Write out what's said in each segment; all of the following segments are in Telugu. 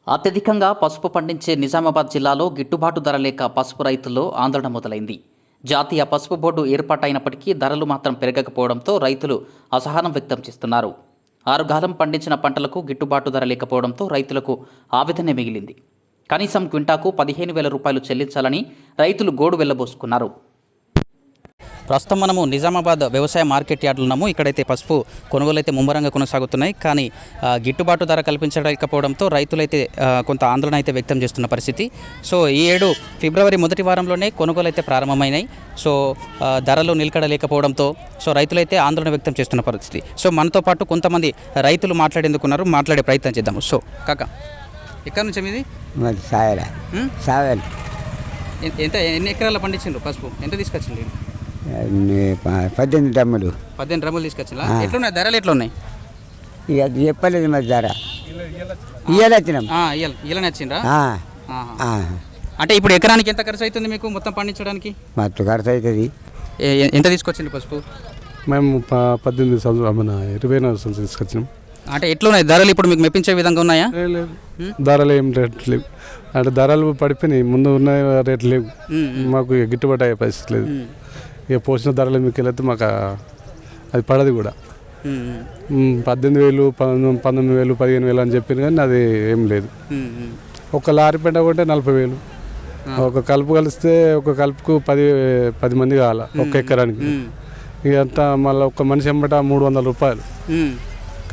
అత్యధికంగా పసుపు పండించే నిజామాబాద్ జిల్లాలో గిట్టుబాటు ధర లేక పసుపు రైతుల్లో ఆందోళన మొదలైంది. జాతీయ పసుపు బోర్డు ఏర్పాటైనప్పటికీ ధరలు మాత్రం పెరగకపోవడంతో రైతులు అసహనం వ్యక్తం చేస్తున్నారు. ఆరుగాలం పండించిన పంటలకు గిట్టుబాటు ధర లేకపోవడంతో రైతులకు ఆవేదనే మిగిలింది. కనీసం క్వింటాకు 15,000 రూపాయలు చెల్లించాలని రైతులు గోడు వెళ్లబోసుకున్నారు. ప్రస్తుతం మనము నిజామాబాద్ వ్యవసాయ మార్కెట్ యార్డులో ఉన్నాము. ఇక్కడైతే పసుపు కొనుగోలు అయితే ముమ్మరంగా కొనసాగుతున్నాయి. కానీ గిట్టుబాటు ధర కల్పించలేకపోవడంతో రైతులైతే కొంత ఆందోళన అయితే వ్యక్తం చేస్తున్న పరిస్థితి. సో ఈ ఏడు ఫిబ్రవరి మొదటి వారంలోనే కొనుగోలు అయితే ప్రారంభమైనాయి. సో ధరలు నిలకడలేకపోవడంతో రైతులైతే ఆందోళన వ్యక్తం చేస్తున్న పరిస్థితి. సో మనతో పాటు కొంతమంది రైతులు మాట్లాడేందుకున్నారు. మాట్లాడే ప్రయత్నం చేద్దాము. సో కాకా, ఎక్కడి నుంచి మీది? ఎంత ఎన్ని ఎకరాల పండించారు పసుపు? ఎంత తీసుకొచ్చింది? 18 డ్రమ్ములు. 18 డ్రమ్ములు తీసుకొచ్చిందా? ఎట్లున్నాయి ధరలు? ఎట్లున్నాయి? ఇక చెప్పలేదు మరి ధర. ఇయ్యాలి వచ్చినాం. ఇలా నచ్చిందా? అంటే ఇప్పుడు ఎకరానికి ఎంత ఖర్చు అవుతుంది మీకు మొత్తం పండించడానికి? మొత్తం ఖర్చు అవుతుంది. ఎంత తీసుకొచ్చింది పసుపు? మేము 18 సంవత్సరాలు 24 సంవత్సరాలు తీసుకొచ్చినాం. అంటే ఎట్లున్నాయి ధరలు? ఇప్పుడు మీకు మెప్పించే విధంగా ఉన్నాయా? ధరలు ఏం రేట్లు లేవు. అంటే ధరలు పడిపోయినాయి. ముందు ఉన్న రేట్లు లేవు. మాకు గిట్టుబాటు అయ్యే పరిస్థితి లేదు. ఇక పోసిన ధరలు మీకు వెళ్తే మాకు అది పడదు కూడా. 18,000, 19,000, 15,000 అని చెప్పింది కానీ అది ఏం లేదు. ఒక లారీ పెంట కొంటే 40,000. ఒక కలుపు కలిస్తే ఒక కలుపుకు 10 మంది కావాలి ఒక ఎకరానికి. ఇక అంతా మళ్ళీ ఒక మనిషి ఎంబట 300 రూపాయలు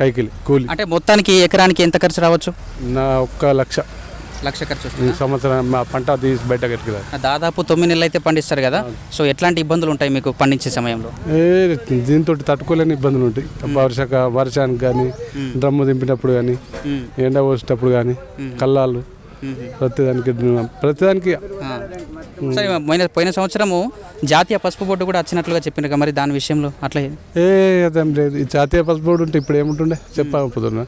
కైకిలి కూలి. అంటే మొత్తానికి ఎకరానికి ఎంత ఖర్చు రావచ్చు? నా 1,00,000 ఖర్చు ఈ సంవత్సరం మా పంట తీసి బయటకు ఎట్టుకుదా. దాదాపు 9 నెలలు అయితే పండిస్తారు కదా. సో ఎట్లాంటి ఇబ్బందులు ఉంటాయి మీకు పండించే సమయంలో? దీంతో తట్టుకోలేని ఇబ్బందులు ఉంటాయి. వర్షానికి కానీ, డ్రమ్ము దింపినప్పుడు కానీ, ఎండ పోసేటప్పుడు కానీ, కల్లాలు ప్రతిదానికి. సరే, పోయిన సంవత్సరము జాతీయ పసుపు బోర్డు కూడా వచ్చినట్లుగా చెప్పిండ్రు. మరి దాని విషయంలో అట్లా అదేం లేదు. ఈ జాతీయ పసుపు బోర్డు ఉంటే ఇప్పుడు ఏముంటుండే చెప్పకపోతున్నా.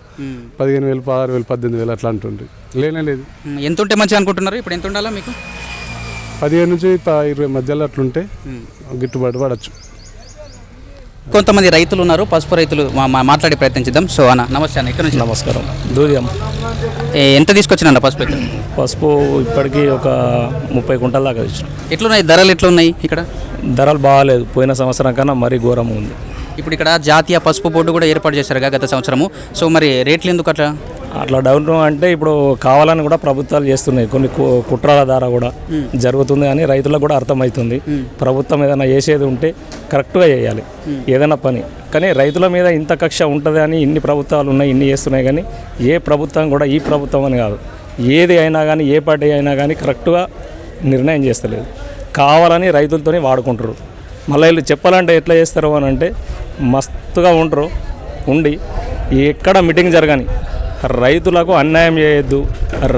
15,000, 16,000, 18,000 అట్లా అంటుండే. లేనే లేదు. ఎంత ఉంటే మంచిగా అనుకుంటున్నారు? ఇప్పుడు ఎంత ఉండాలా మీకు? 15 నుంచి 20 మధ్యలో అట్లుంటే గిట్టుబాటు పడవచ్చు. కొంతమంది రైతులు ఉన్నారు, పసుపు రైతులు. మాట్లాడే ప్రయత్నించుద్దాం. సో అన్న నమస్తే. అన్న ఇక్కడ నుంచి? నమస్కారం. దూర్యం. ఎంత తీసుకొచ్చినా పసుపు? పసుపు ఇప్పటికీ ఒక 30 కుంటల దాకా ఇచ్చిన. ఎట్లున్నాయి ధరలు? ఎట్లున్నాయి ఇక్కడ? ధరలు బాగాలేదు. పోయిన సంవత్సరం కన్నా మరీ ఘోరంగా ఉంది. ఇప్పుడు ఇక్కడ జాతీయ పసుపు బోర్డు కూడా ఏర్పాటు చేశారు గత సంవత్సరము. సో మరి రేట్లు ఎందుకు అట్లా డౌన్ అంటే ఇప్పుడు కావాలని కూడా ప్రభుత్వాలు చేస్తున్నాయి. కొన్ని కుట్రాల ద్వారా కూడా జరుగుతుంది అని రైతులకు కూడా అర్థమవుతుంది. ప్రభుత్వం ఏదైనా చేసేది ఉంటే కరెక్ట్గా చేయాలి ఏదైనా పని. కానీ రైతుల మీద ఇంత కక్ష ఉంటుంది అని ఇన్ని ప్రభుత్వాలు ఉన్నాయి, ఇన్ని చేస్తున్నాయి. కానీ ఏ ప్రభుత్వం కూడా ఈ ప్రభుత్వం అని కాదు, ఏది అయినా కానీ ఏ పార్టీ అయినా కానీ కరెక్ట్గా నిర్ణయం చేస్తలేదు. కావాలని రైతులతోనే వాడుకుంటారు. మళ్ళీ వీళ్ళు చెప్పాలంటే ఎట్లా చేస్తారు అని అంటే మస్తుగా ఉంటారు ఉండి ఎక్కడ మీటింగ్ జరగని రైతులకు అన్యాయం చేయొద్దు,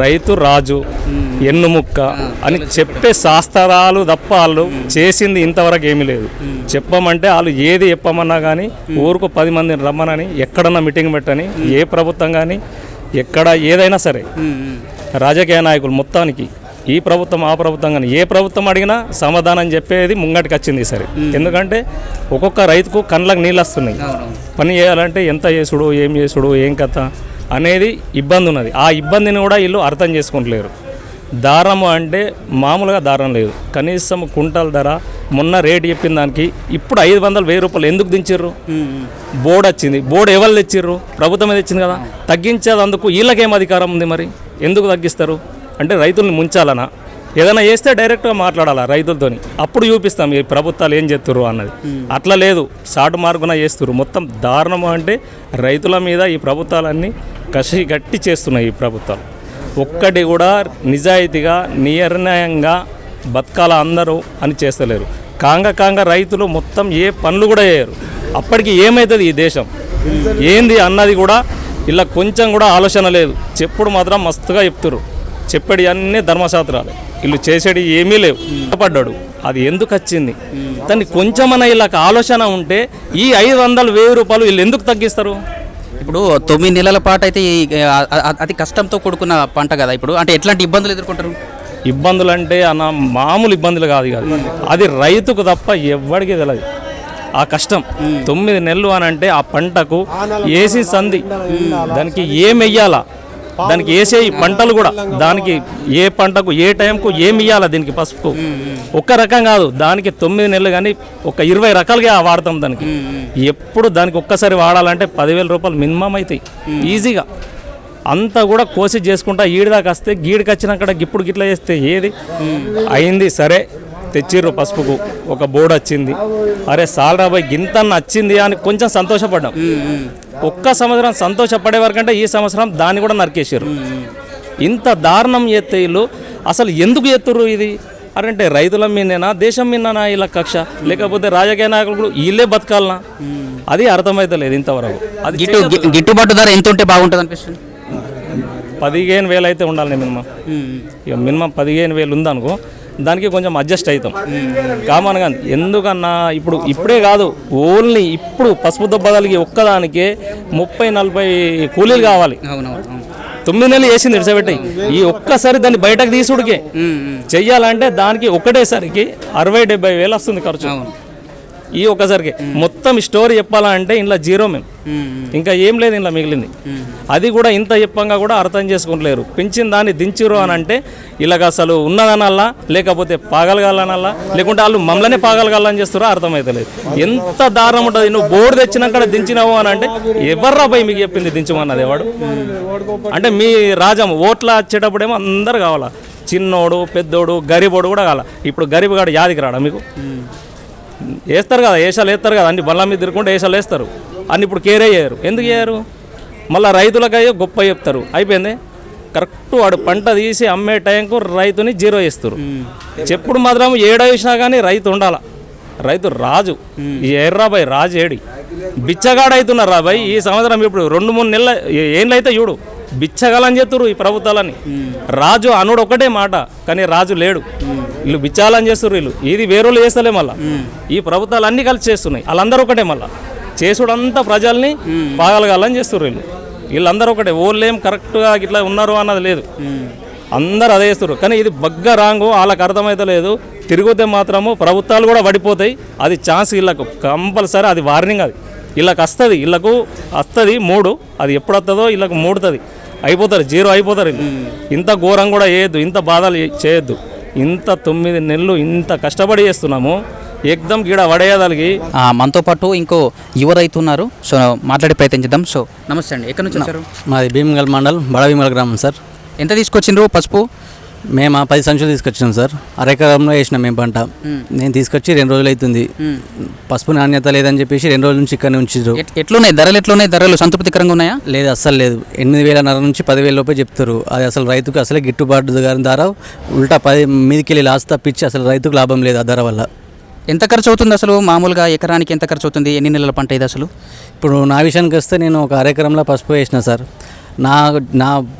రైతు రాజు ఎన్నుముక్క అని చెప్పే శాస్త్రాలు తప్ప వాళ్ళు చేసింది ఇంతవరకు ఏమీ లేదు. చెప్పమంటే వాళ్ళు ఏది చెప్పమన్నా కానీ ఊరుకు 10 మందిని రమ్మనని ఎక్కడన్నా మీటింగ్ పెట్టని ఏ ప్రభుత్వం కానీ ఎక్కడ ఏదైనా సరే రాజకీయ నాయకులు మొత్తానికి ఈ ప్రభుత్వం ఆ ప్రభుత్వం కానీ ఏ ప్రభుత్వం అడిగినా సమాధానం చెప్పేది ముంగటికి వచ్చింది సరే. ఎందుకంటే ఒక్కొక్క రైతుకు కళ్ళకు నీళ్ళు వస్తున్నాయి. పని చేయాలంటే ఎంత చేసుడు, ఏం చేసుడు, ఏం కథ అనేది ఇబ్బంది ఉన్నది. ఆ ఇబ్బందిని కూడా వీళ్ళు అర్థం చేసుకుంటలేరు. దారము అంటే మామూలుగా దారం లేదు. కనీసం కుంటల ధర మొన్న రేటు చెప్పిన దానికి ఇప్పుడు 500,000 రూపాయలు ఎందుకు దించారు? బోర్డు వచ్చింది. బోర్డు ఎవరు తెచ్చిర్రు? ప్రభుత్వమే తెచ్చింది కదా. తగ్గించేదందుకు వీళ్ళకేం అధికారం ఉంది? మరి ఎందుకు తగ్గిస్తారు? అంటే రైతుల్ని ముంచాలనా? ఏదైనా చేస్తే డైరెక్ట్గా మాట్లాడాలా రైతులతోని, అప్పుడు చూపిస్తాం ఈ ప్రభుత్వాలు ఏం చేస్తుర్రు అన్నది. అట్లా లేదు, షార్ట్ మార్గున చేస్తుర్రు. మొత్తం దారుణము. అంటే రైతుల మీద ఈ ప్రభుత్వాలన్నీ కసి గట్టి చేస్తున్నాయి. ఈ ప్రభుత్వాలు ఒక్కటి కూడా నిజాయితీగా నిర్ణయంగా బతకాల అందరూ అని చేస్తలేరు. కాంగ రైతులు మొత్తం ఏ పనులు కూడా చేయరు. అప్పటికి ఏమవుతుంది ఈ దేశం ఏంది అన్నది కూడా ఇలా కొంచెం కూడా ఆలోచన లేదు. చెప్పుడు మాత్రం మస్తుగా చెప్తురు. చెప్పేది అన్నీ ధర్మశాస్త్రాలు, వీళ్ళు చేసేది ఏమీ లేవు. పడ్డాడు అది ఎందుకు వచ్చింది? దాన్ని కొంచెమన్నా వీళ్ళకి ఆలోచన ఉంటే ఈ 500,000 రూపాయలు వీళ్ళు ఎందుకు తగ్గిస్తారు? ఇప్పుడు 9 నెలల పాటు అయితే అతి కష్టంతో కూడుకున్న పంట కదా. ఇప్పుడు అంటే ఎట్లాంటి ఇబ్బందులు ఎదుర్కొంటారు? ఇబ్బందులు అంటే అన్న మామూలు ఇబ్బందులు కాదు. అది రైతుకు తప్ప ఎవ్వడికి తెలియదు ఆ కష్టం. 9 నెలలు అని అంటే ఆ పంటకు ఏసి సంధి దానికి ఏం వెయ్యాలా, దానికి వేసే ఈ పంటలు కూడా దానికి ఏ పంటకు ఏ టైంకు ఏమి ఇవ్వాలి దీనికి పసుపుకు ఒక్క రకం కాదు, దానికి 9 నెలలు కానీ ఒక 20 రకాలుగా వాడతాం దానికి. ఎప్పుడు దానికి ఒక్కసారి వాడాలంటే 10,000 రూపాయలు మినిమం అవుతాయి ఈజీగా. అంతా కూడా కోసి చేసుకుంటా ఈడిదాకా వస్తే గీడికి వచ్చినాక ఇప్పుడు గిట్లా చేస్తే ఏది అయింది. సరే తెచ్చిర్రు పసుపుకు ఒక బోర్డు వచ్చింది, అరే సాలరా బాయ్ గింత వచ్చింది అని కొంచెం సంతోషపడ్డాం. ఒక్క సంవత్సరం సంతోషపడే వరకంటే ఈ సంవత్సరం దాన్ని కూడా నరికేసారు. ఇంత దారుణం చేస్తే వీళ్ళు అసలు ఎందుకు చేస్తుర్రు ఇది అంటే రైతుల మీదనా దేశం మీదనా ఇలా కక్ష, లేకపోతే రాజకీయ నాయకులు వీళ్ళే బతకాలనా, అది అర్థమైతలేదు ఇంతవరకు. అది గిట్టుబాటు ధర ఎంత ఉంటే బాగుంటుంది అనిపిస్తుంది? 15,000 అయితే ఉండాలి మినిమం. ఇక మినిమం 15,000 ఉందనుకో, దానికి కొంచెం అడ్జస్ట్ అవుతాం కామన్గా. ఎందుకన్నా ఇప్పుడే కాదు, ఓన్లీ ఇప్పుడు పసుపు దెబ్బదలిగి ఒక్కదానికే 30-40 కూలీలు కావాలి. 9 నెలలు వేసింది ఇడిసబెట్టి ఈ ఒక్కసారి దాన్ని బయటకు తీసుడికే చెయ్యాలంటే దానికి ఒకటేసరికి 60-70 వేలు వస్తుంది ఖర్చు. ఈ ఒక్కసారికి మొత్తం స్టోరీ చెప్పాలంటే ఇంట్లో జీరో మేము, ఇంకా ఏం లేదు ఇంట్లో మిగిలింది. అది కూడా ఇంత చెప్పంగా కూడా అర్థం చేసుకుంటలేరు. పెంచిన దాన్ని దించిరు అని అంటే ఇలాగ అసలు ఉన్నదనల్లా, లేకపోతే పాగలగాలనల్లా, లేకుంటే వాళ్ళు మమ్మల్ని పాగలగాలని చేస్తారో అర్థమవుతలేదు. ఎంత దారుణం ఉంటుంది. నువ్వు బోర్డు తెచ్చినాక దించినావు అని అంటే ఎవర్రా పోయి మీకు చెప్పింది దించమన్నది ఎవడు? అంటే మీ రాజం ఓట్ల వచ్చేటప్పుడేమో అందరు కావాలా, చిన్నోడు పెద్దోడు గరీబోడు కూడా కావాలా. ఇప్పుడు గరీబ్ గాడు యాదికి రాడా మీకు? వేస్తారు కదా, వేషాలు వేస్తారు కదా, అన్ని బల్ల మీద తిరుగుకుంటే వేషాలు వేస్తారు. అన్ని ఇప్పుడు కేరే చేయరు. ఎందుకు చేయరు? మళ్ళీ రైతులకయ్యో గొప్ప చెప్తారు. అయిపోయింది కరెక్ట్ వాడు పంట తీసి అమ్మే టైంకు రైతుని జీరో చేస్తారు. చెప్పుడు మాత్రం ఏడో వేసినా కానీ రైతు ఉండాల. రైతు రాజు. ఎర్రాబాయ్ రాజు ఏడి బిచ్చగాడు అవుతున్నారు రాబాయ్. ఈ సంవత్సరం ఇప్పుడు 2-3 నెలల ఏళ్ళు అయితే చూడు బిచ్చగాలని చేస్తున్నారు ఈ ప్రభుత్వాలని. రాజు అనుడు ఒకటే మాట, కానీ రాజు లేడు. వీళ్ళు బిచ్చాలని చేస్తున్నారు. వీళ్ళు ఇది వేరేళ్ళు చేస్తలే. మళ్ళీ ఈ ప్రభుత్వాలు అన్నీ కలిసి చేస్తున్నాయి. వాళ్ళందరూ ఒకటే. మళ్ళీ చేసుడంతా ప్రజల్ని పాగలగాలని చేస్తున్నారు. వీళ్ళందరూ ఒకటే. ఓళ్ళు ఏం కరెక్ట్గా ఇట్లా ఉన్నారు అన్నది లేదు, అందరూ అదే చేస్తారు. కానీ ఇది బగ్గ రాంగు, వాళ్ళకి అర్థమైతే లేదు. తిరిగితే మాత్రము ప్రభుత్వాలు కూడా పడిపోతాయి. అది ఛాన్స్ వీళ్ళకు కంపల్సరీ, అది వార్నింగ్. అది వీళ్ళకి వస్తుంది, వీళ్ళకు వస్తుంది 3. అది ఎప్పుడు వస్తుందో వీళ్ళకు మూడుతుంది, అయిపోతారు, జీరో అయిపోతారు. ఇంత ఘోరం కూడా చేయొద్దు, ఇంత బాధలు చేయొద్దు. ఇంత 9 నెలలు ఇంత కష్టపడి చేస్తున్నాము, ఏకదం గీడ వడేయదలిగి. మనతో పాటు ఇంకో యువ రైతు ఉన్నారు, సో మాట్లాడే ప్రయత్నం చేద్దాం. సో నమస్తే అండి, ఎక్కడి నుంచి వచ్చారు? మాది భీమగల్ మండల్ బడ భీమగల్ గ్రామం సార్. ఎంత తీసుకొచ్చిండ్రు పసుపు? మేము 10 సంచులు తీసుకొచ్చినాం సార్. అరెకరంలో వేసినాం మేము పంట. నేను తీసుకొచ్చి 2 రోజులు అవుతుంది. పసుపు నాణ్యత లేదని చెప్పేసి 2 రోజుల నుంచి ఇక్కడనే ఉంచారు. ఎట్లున్నాయి ధరలు? ఎట్లున్నాయి ధరలు? సంతృప్తికరంగా ఉన్నాయా? లేదు, అస్సలు లేదు. 8,500 నుంచి 10,000 లోపే చెప్తారు. అది అసలు రైతుకు అసలే గిట్టుబాటు ధర ఉల్టా 10 మీదకి వెళ్ళి లాస్ తప్పించి అసలు రైతుకు లాభం లేదు ఆ ధర వల్ల. ఎంత ఖర్చు అవుతుంది అసలు? మామూలుగా ఎకరానికి ఎంత ఖర్చు అవుతుంది? ఎన్ని నెలల పంట ఇది అసలు? ఇప్పుడు నా విషయానికి వస్తే నేను ఒక అరెకరంలో పసుపు వేసిన సార్.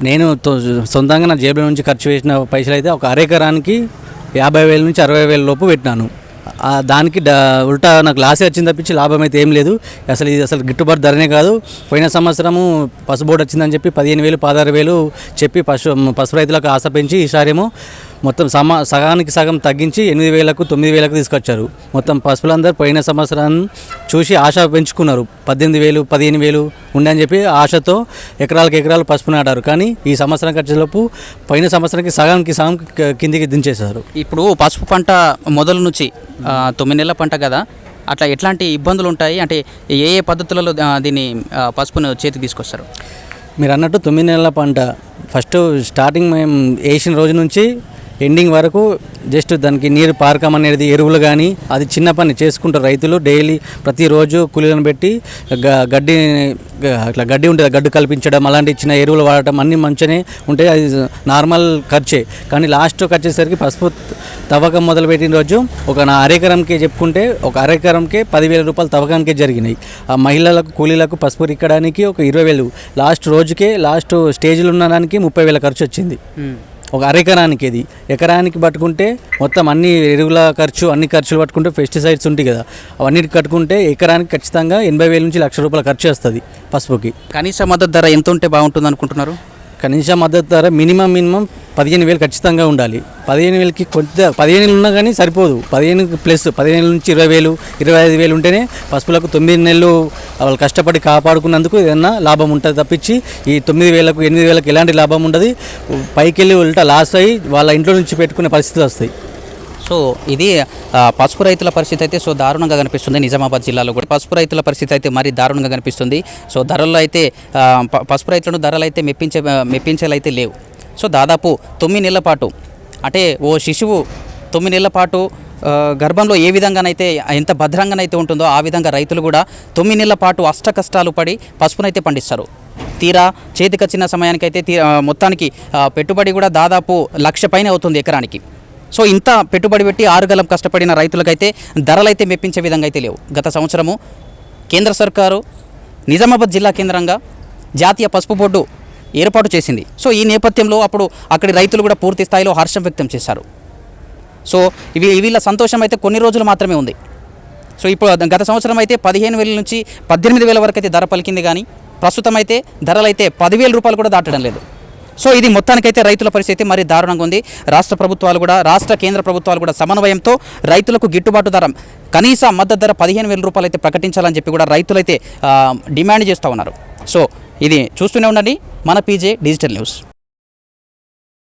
నేను సొంతంగా నా జేబుల నుంచి ఖర్చు చేసిన పైసలు అయితే ఒక అరెకరానికి 50,000 నుంచి 60,000 లోపు పెట్టినాను. దానికి ఉల్టా నాకు లాసే వచ్చింది తప్పించి లాభం అయితే ఏం లేదు. అసలు ఇది అసలు గిట్టుబాటు ధరనే కాదు. పోయిన సంవత్సరము పసుపు బోర్డు వచ్చిందని చెప్పి 15,000 16,000 చెప్పి పసుపు రైతులకు ఆశ పెంచి ఈసారేమో మొత్తం సగానికి సగం తగ్గించి 8,000కు 9,000కు తీసుకొచ్చారు. మొత్తం పసుపులందరూ పోయిన సంవత్సరం చూసి ఆశ పెంచుకున్నారు. 18,000 15,000 ఉండని చెప్పి ఆశతో ఎకరాలు పసుపు నాటారు. కానీ ఈ సంవత్సరం ఖర్చులోపు పోయిన సంవత్సరానికి సగానికి సగం కిందికి దించేశారు. ఇప్పుడు పసుపు పంట మొదలు నుంచి 9 నెలల పంట కదా, అట్లా ఎట్లాంటి ఇబ్బందులు ఉంటాయి అంటే ఏ పద్ధతులలో దీన్ని పసుపును చేతికి తీసుకొస్తారు? మీరు అన్నట్టు 9 నెలల పంట ఫస్ట్ స్టార్టింగ్ మేము వేసిన రోజు నుంచి ఎండింగ్ వరకు జస్ట్ దానికి నీరు పారకం అనేది ఎరువులు కానీ అది చిన్న పని చేసుకుంటారు రైతులు. డైలీ ప్రతిరోజు కూలీలను పెట్టి గడ్డి ఉంటుంది, గడ్డు కల్పించడం, అలాంటి చిన్న ఎరువులు వాడటం అన్నీ మంచిగానే ఉంటాయి. అది నార్మల్ ఖర్చే. కానీ లాస్ట్ వచ్చేసరికి పసుపు తవ్వకం మొదలుపెట్టిన రోజు నా అరెకరంకే చెప్పుకుంటే ఒక అరెకరంకే 10,000 రూపాయలు తవ్వకానికే జరిగినాయి. ఆ మహిళలకు కూలీలకు పసుపు రిక్కడానికి ఒక 20,000, లాస్ట్ స్టేజ్లో ఉన్నదానికి 30,000 ఖర్చు వచ్చింది ఒక అరెకరానికి. ఇది ఎకరానికి పట్టుకుంటే మొత్తం అన్ని ఎరువుల ఖర్చు అన్ని ఖర్చులు పట్టుకుంటే పెస్టిసైడ్స్ ఉంటాయి కదా, అవన్నీ కట్టుకుంటే ఎకరానికి ఖచ్చితంగా 80,000 నుంచి 1,00,000 రూపాయల ఖర్చు వస్తుంది పసుపుకి. కనీస మద్దతు ధర ఎంత ఉంటే బాగుంటుంది అనుకుంటున్నారు? కనీస మద్దతు ధర మినిమం 15,000 ఖచ్చితంగా ఉండాలి. 15,000కి కొంత 15 ఉన్నా కానీ సరిపోదు. 15 ప్లస్ 15 నుంచి 20,000 25,000 ఉంటేనే పసుపులకు 9 నెలలు వాళ్ళు కష్టపడి కాపాడుకున్నందుకు ఏదన్నా లాభం ఉంటుంది తప్పించి ఈ 9,000కు 8,000కి ఎలాంటి లాభం ఉండదు. పైకి వెళ్ళి ఉల్టా లాస్ అయ్యి వాళ్ళ ఇంట్లో నుంచి పెట్టుకునే పరిస్థితులు వస్తాయి. సో ఇది పసుపు రైతుల పరిస్థితి అయితే సో దారుణంగా కనిపిస్తుంది. నిజామాబాద్ జిల్లాలో కూడా పసుపు రైతుల పరిస్థితి అయితే మరీ దారుణంగా కనిపిస్తుంది. సో ధరల్లో అయితే పసుపు రైతులను ధరలు అయితే మెప్పించేలైతే లేవు. సో దాదాపు 9 నెలల పాటు అంటే ఓ శిశువు 9 నెలల పాటు గర్భంలో ఏ విధంగానైతే ఎంత భద్రంగానైతే ఉంటుందో ఆ విధంగా రైతులు కూడా 9 నెలల పాటు అష్ట కష్టాలు పడి పసుపునైతే పండిస్తారు. తీరా చేతికొచ్చిన సమయానికైతే మొత్తానికి పెట్టుబడి కూడా దాదాపు 1,00,000 పైన అవుతుంది ఎకరానికి. సో ఇంత పెట్టుబడి పెట్టి 6 గలం కష్టపడిన రైతులకైతే ధరలైతే మెప్పించే విధంగా అయితే లేవు. గత సంవత్సరము కేంద్ర సర్కారు నిజామాబాద్ జిల్లా కేంద్రంగా జాతీయ పసుపు బోర్డు ఏర్పాటు చేసింది. సో ఈ నేపథ్యంలో అప్పుడు అక్కడి రైతులు కూడా పూర్తి స్థాయిలో హర్షం వ్యక్తం చేశారు. సో వీళ్ళ సంతోషం అయితే కొన్ని రోజులు మాత్రమే ఉంది. సో ఇప్పుడు గత సంవత్సరం అయితే 15,000 నుంచి 18,000 వరకు అయితే ధర పలికింది, కానీ ప్రస్తుతం అయితే ధరలు అయితే 10,000 రూపాయలు కూడా దాటడం లేదు. సో ఇది మొత్తానికైతే రైతుల పరిస్థితి మరీ దారుణంగా ఉంది. రాష్ట్ర ప్రభుత్వాలు కూడా కేంద్ర ప్రభుత్వాలు కూడా సమన్వయంతో రైతులకు గిట్టుబాటు ధర కనీస మద్దతు ధర 15,000 రూపాయలు అయితే ప్రకటించాలని చెప్పి కూడా రైతులైతే డిమాండ్ చేస్తూ ఉన్నారు. సో ఇది చూస్తూనే ఉండండి మన పీజే డిజిటల్ న్యూస్.